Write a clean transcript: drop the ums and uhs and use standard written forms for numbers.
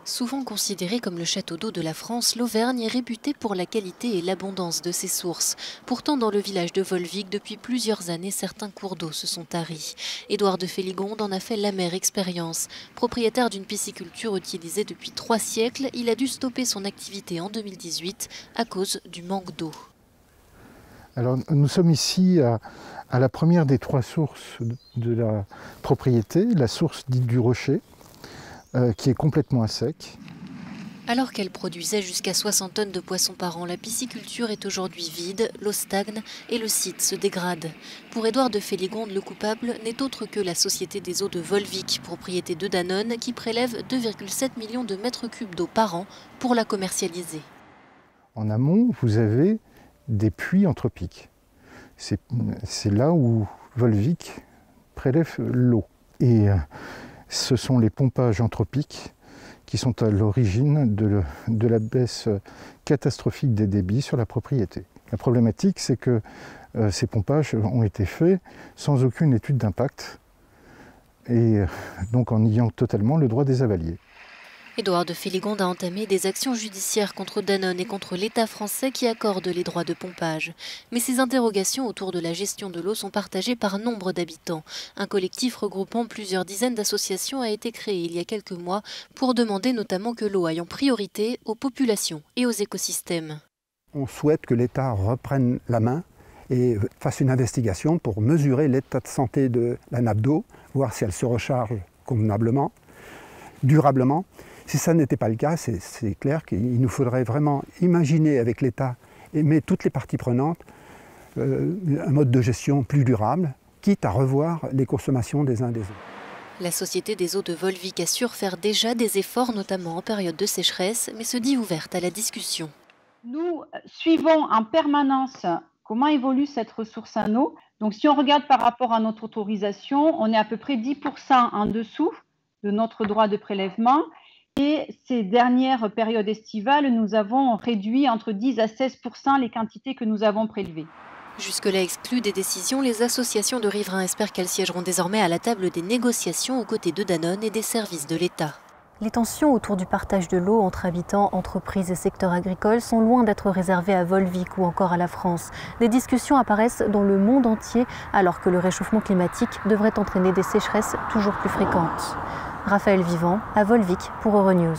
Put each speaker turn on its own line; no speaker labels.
Souvent considérée comme le château d'eau de la France, l'Auvergne est réputée pour la qualité et l'abondance de ses sources. Pourtant, dans le village de Volvic, depuis plusieurs années, certains cours d'eau se sont taris. Édouard de Féligonde en a fait l'amère expérience. Propriétaire d'une pisciculture utilisée depuis 3 siècles, il a dû stopper son activité en 2018 à cause du manque d'eau.
Alors, nous sommes ici à la première des 3 sources de la propriété, la source dite du Rocher, qui est complètement à sec.
Alors qu'elle produisait jusqu'à 60 tonnes de poissons par an, la pisciculture est aujourd'hui vide, l'eau stagne et le site se dégrade. Pour Édouard de Féligonde, le coupable n'est autre que la Société des eaux de Volvic, propriété de Danone, qui prélève 2,7 millions de mètres cubes d'eau par an pour la commercialiser.
En amont, vous avez des puits anthropiques. C'est là où Volvic prélève l'eau. Et ce sont les pompages anthropiques qui sont à l'origine de la baisse catastrophique des débits sur la propriété. La problématique, c'est que ces pompages ont été faits sans aucune étude d'impact et donc en niant totalement le droit des avaliers.
Édouard de Féligonde a entamé des actions judiciaires contre Danone et contre l'État français qui accorde les droits de pompage. Mais ces interrogations autour de la gestion de l'eau sont partagées par nombre d'habitants. Un collectif regroupant plusieurs dizaines d'associations a été créé il y a quelques mois pour demander notamment que l'eau aille en priorité aux populations et aux écosystèmes.
On souhaite que l'État reprenne la main et fasse une investigation pour mesurer l'état de santé de la nappe d'eau, voir si elle se recharge convenablement, durablement. Si ça n'était pas le cas, c'est clair qu'il nous faudrait vraiment imaginer avec l'État et toutes les parties prenantes un mode de gestion plus durable, quitte à revoir les consommations des uns des autres.
La Société des eaux de Volvic assure faire déjà des efforts, notamment en période de sécheresse, mais se dit ouverte à la discussion.
Nous suivons en permanence comment évolue cette ressource en eau. Donc si on regarde par rapport à notre autorisation, on est à peu près 10% en dessous de notre droit de prélèvement. Et ces dernières périodes estivales, nous avons réduit entre 10 à 16% les quantités que nous avons prélevées.
Jusque-là exclues des décisions, les associations de riverains espèrent qu'elles siégeront désormais à la table des négociations aux côtés de Danone et des services de l'État.
Les tensions autour du partage de l'eau entre habitants, entreprises et secteurs agricoles sont loin d'être réservées à Volvic ou encore à la France. Des discussions apparaissent dans le monde entier alors que le réchauffement climatique devrait entraîner des sécheresses toujours plus fréquentes. Raphaël Vivant à Volvic pour Euronews.